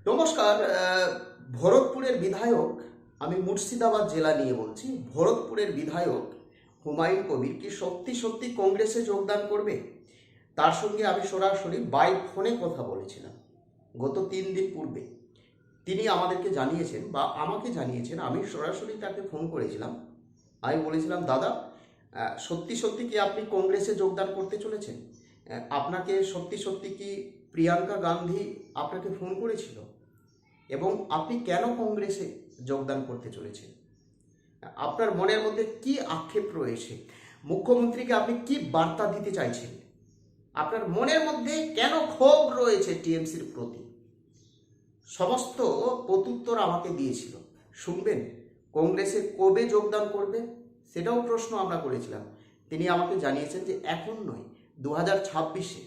নমস্কার। ভরতপুরের বিধায়ক, আমি মুর্শিদাবাদ জেলা নিয়ে বলছি, ভরতপুরের বিধায়ক হুমায়ুন কবির কি সত্যি সত্যি কংগ্রেসে যোগদান করবে? তার সঙ্গে আমি সরাসরি বাই ফোনে কথা বলেছিলাম গত 3 দিন পূর্বে। তিনি আমাদেরকে জানিয়েছেন বা আমাকে জানিয়েছেন, আমি সরাসরি তাকে ফোন করেছিলাম। আমি বলেছিলাম, দাদা সত্যি সত্যি কি আপনি কংগ্রেসে যোগদান করতে চলেছেন? আপনাকে সত্যি সত্যি কি প্রিয়াঙ্কা গান্ধী আপনাকে ফোন করেছিল? এবং আপনি কেন কংগ্রেসে যোগদান করতে চলেছেন? আপনার মনের মধ্যে কি আক্ষেপ রয়েছে? মুখ্যমন্ত্রীকে আপনি কি বার্তা দিতে চাইছেন? আপনার মনের মধ্যে কেন ক্ষোভ রয়েছে টিএমসির প্রতি? সমস্ত প্রত্যুত্তর আমাকে দিয়েছিল। শুনবেন, কংগ্রেসে কবে যোগদান করবে সেটাও প্রশ্ন আমরা করেছিলাম। তিনি আমাকে জানিয়েছেন যে এখন নয়, 2026-এ।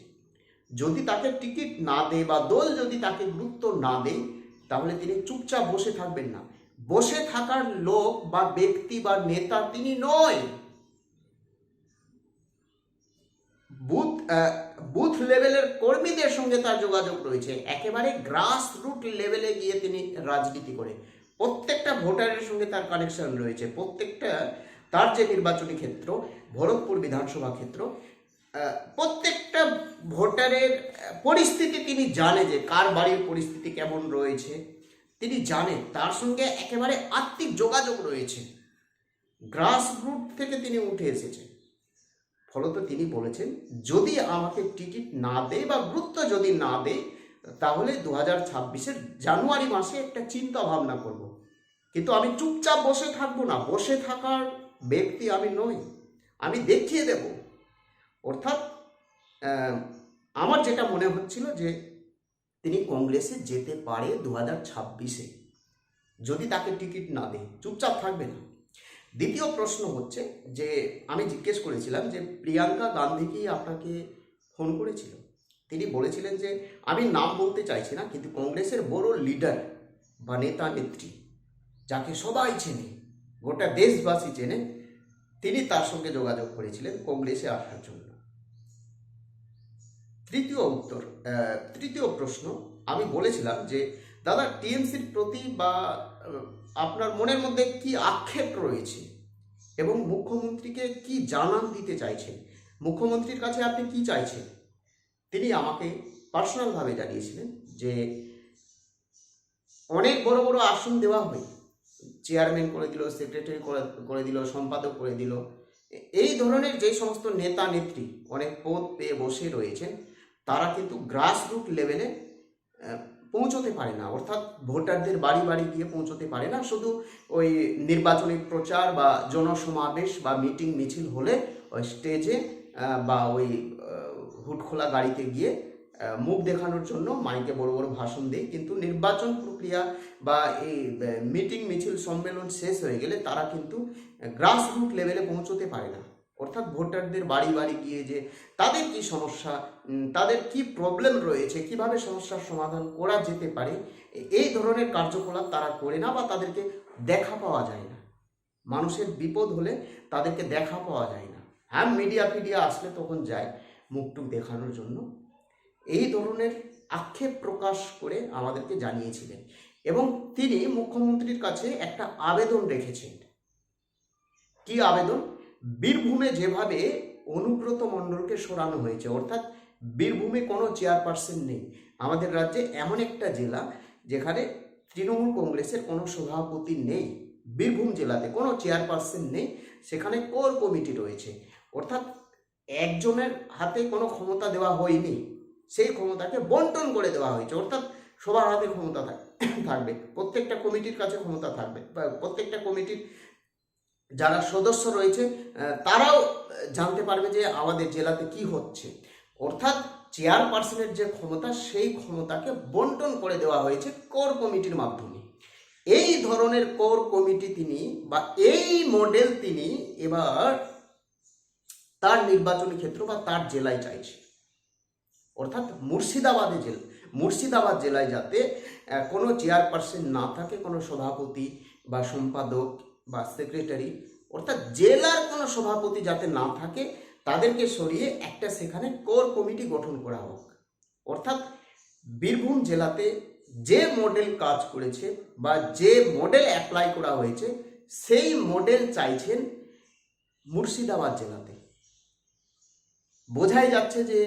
যদি তাকে টিকিট না দেয় বা দল যদি তাকে গুরুত্ব না দেয়, তাহলে তিনি চুপচাপ বসে থাকবেন না। বসে থাকার লোক বা ব্যক্তি বা নেতা তিনি নয়। বুথ লেভেলের কর্মীদের সঙ্গে তার যোগাযোগ রয়েছে, একেবারে গ্রাস রুট লেভেলে গিয়ে তিনি রাজনীতি করে। প্রত্যেকটা ভোটারের সঙ্গে তার কানেকশন রয়েছে। প্রত্যেকটা তার যে নির্বাচনী ক্ষেত্র, ভরতপুর বিধানসভা ক্ষেত্র, প্রত্যেকটা ভোটারের পরিস্থিতি তিনি জানে, যে কার বাড়ির পরিস্থিতি কেমন রয়েছে তিনি জানেন। তার সঙ্গে একেবারে আত্মিক যোগাযোগ রয়েছে। গ্রাস রুট থেকে তিনি উঠে এসেছেন। ফলত তিনি বলেছেন, যদি আমাকে টিকিট না দেয় বা গুরুত্ব যদি না দেয়, তাহলে 2026-এর জানুয়ারি মাসে একটা চিন্তা ভাবনা করব। কিন্তু আমি চুপচাপ বসে থাকবো না। বসে থাকার ব্যক্তি আমি নই, আমি দেখিয়ে দেব। অর্থাৎ আমার যেটা মনে হচ্ছিল যে তিনি কংগ্রেসে যেতে পারে 2026-এ, যদি তাকে টিকিট না দেয়। চুপচাপ থাকবে না। দ্বিতীয় প্রশ্ন হচ্ছে যে আমি জিজ্ঞেস করেছিলাম যে প্রিয়াঙ্কা গান্ধী কি আপনাকে ফোন করেছিল? তিনি বলেছিলেন যে আমি নাম বলতে চাইছি না, কিন্তু কংগ্রেসের বড় লিডার বা নেতা নেত্রী, যাকে সবাই চেনে, গোটা দেশবাসী চেনে, তিনি তার সঙ্গে যোগাযোগ করেছিলেন কংগ্রেসে আসার জন্য। তৃতীয় প্রশ্ন, আমি বলেছিলাম যে দাদা, টিএমসির প্রতি বা আপনার মনের মধ্যে কি আক্ষেপ রয়েছে এবং মুখ্যমন্ত্রীকে কি জানান দিতে চাইছেন? মুখ্যমন্ত্রীর কাছে আপনি কি চাইছেন? তিনি আমাকে পার্সোনালভাবে জানিয়েছিলেন যে অনেক বড় বড় আসন দেওয়া হয়, চেয়ারম্যান করে দিল, সেক্রেটারি করে দিল, সম্পাদক করে দিল। এই ধরনের যে সমস্ত নেতা নেত্রী অনেক পদ পেয়ে বসে রয়েছেন, তারা কিন্তু গ্রাসরুট লেভেলে পৌঁছতে পারে না। অর্থাৎ ভোটারদের বাড়ি বাড়ি গিয়ে পৌঁছতে পারে না। শুধু ওই নির্বাচনী প্রচার বা জনসমাবেশ বা মিটিং মিছিল হলে ওই স্টেজে বা ওই হুটখোলা গাড়িতে গিয়ে মুখ দেখানোর জন্য মাইকে বড় বড় ভাষণ দেয়, কিন্তু নির্বাচন প্রক্রিয়া বা এই মিটিং মিছিল সম্মেলন শেষ হয়ে গেলে তারা কিন্তু গ্রাসরুট লেভেলে পৌঁছতে পারে না। অর্থাৎ ভোটারদের বাড়ি বাড়ি গিয়ে যে তাদের কি সমস্যা, তাদের কি প্রবলেম রয়েছে, কিভাবে সমস্যার সমাধান করা যেতে পারে, এই ধরনের কার্যকলাপ তারা করে না বা তাদেরকে দেখা পাওয়া যায় না। মানুষের বিপদ হলে তাদেরকে দেখা পাওয়া যায় না। হ্যাঁ, মিডিয়া আসলে তখন যায় মুখটুক দেখানোর জন্য। এই ধরনের আক্ষেপ প্রকাশ করে আমাদেরকে জানিয়েছিলেন এবং তিনি মুখ্যমন্ত্রীর কাছে একটা আবেদন রেখেছেন। কি আবেদন? বীরভূমে যেভাবে অনুব্রত মণ্ডলকে সরানো হয়েছে, অর্থাৎ বীরভূমে কোনো চেয়ারপারসন নেই। আমাদের রাজ্যে এমন একটা জেলা যেখানে তৃণমূল কংগ্রেসের কোনো সভাপতি নেই, বীরভূম জেলাতে কোনো চেয়ারপারসন নেই, সেখানে কোর কমিটি রয়েছে। অর্থাৎ একজনের হাতে কোনো ক্ষমতা দেওয়া হয়নি, সেই ক্ষমতাকে বন্টন করে দেওয়া হয়েছে। অর্থাৎ সবার হাতে ক্ষমতা থাকবে, প্রত্যেকটা কমিটির কাছে ক্ষমতা থাকবে, বা প্রত্যেকটা কমিটির যারা সদস্য রয়েছে তারাও জানতে পারবে যে আমাদের জেলাতে কি হচ্ছে। অর্থাৎ চেয়ারপারসনের যে ক্ষমতা, সেই ক্ষমতাকে বন্টন করে দেওয়া হয়েছে কোর কমিটির মাধ্যমে। এই ধরনের কোর কমিটি তিনি বা এই মডেল তিনি এবার তার নির্বাচনী ক্ষেত্র বা তার জেলায় চাইছে। অর্থাৎ মুর্শিদাবাদ জেলায় যাতে কোনো চেয়ারপারসন না থাকে, কোনো সভাপতি বা সম্পাদক বা সেক্রেটারি, অর্থাৎ জেলার কোনো সভাপতি যাতে না থাকে, তাদেরকে সরিয়ে একটা সেখানে কোর কমিটি গঠন করা হোক। অর্থাৎ বীরভূম জেলাতে যে মডেল কাজ করেছে বা যে মডেল অ্যাপ্লাই করা হয়েছে সেই মডেল চাইছেন মুর্শিদাবাদ জেলাতে। বোঝাই যাচ্ছে যে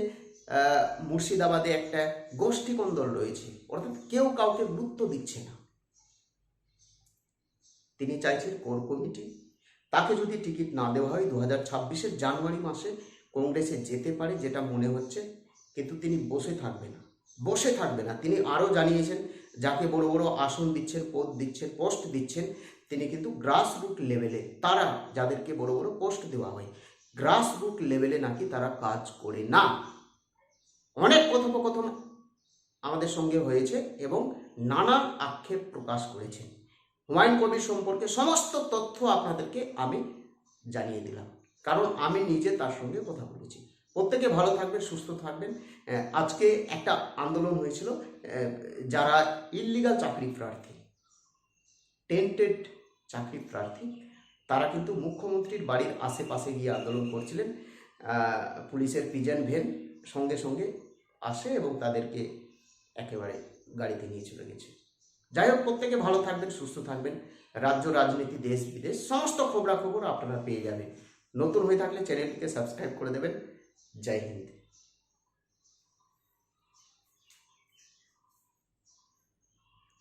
মুর্শিদাবাদে একটা গোষ্ঠী কোন্দল রয়েছে, অর্থাৎ কেউ কাউকে গুরুত্ব দিচ্ছে না। তিনি চাইছেন কোর কমিটি, তাকে যদি টিকিট না দেওয়া হয় 2026-এর জানুয়ারি মাসে কংগ্রেসে যেতে পারে, যেটা মনে হচ্ছে। কিন্তু তিনি বসে থাকবে না। তিনি আরও জানিয়েছেন যাকে বড় বড় আসন দিচ্ছেন, পদ দিচ্ছেন, পোস্ট দিচ্ছেন, তিনি কিন্তু গ্রাসরুট লেভেলে, তারা যাদেরকে বড় বড় পোস্ট দেওয়া হয় গ্রাসরুট লেভেলে নাকি তারা কাজ করে না। অনেক কথোপকথন আমাদের সঙ্গে হয়েছে এবং নানা আক্ষেপ প্রকাশ করেছেন। হুমায়ুন কবির সম্পর্কে সমস্ত তথ্য আপনাদেরকে আমি জানিয়ে দিলাম, কারণ আমি নিজে তার সঙ্গে কথা বলেছি। প্রত্যেকে ভালো থাকবেন, সুস্থ থাকবেন। আজকে একটা আন্দোলন হয়েছিল, যারা ইললিগাল চাকরি প্রার্থী, টেন্টেড চাকরি প্রার্থী, তারা কিন্তু মুখ্যমন্ত্রীর বাড়ির আশেপাশে গিয়ে আন্দোলন করছিলেন। পুলিশের পিজন ভ্যান সঙ্গে সঙ্গে আসে এবং তাদেরকে একেবারে গাড়িতে নিয়ে চলে গেছে। যাই হোক, প্রত্যেকে ভালো থাকবেন, সুস্থ থাকবেন। রাজ্য, রাজনীতি, দেশ বিদেশ সমস্ত খবরাখবর আপনারা পেয়ে যাবেন। নতুন হয়ে থাকলে চ্যানেলটিকে সাবস্ক্রাইব করে দেবেন। জয় হিন্দ।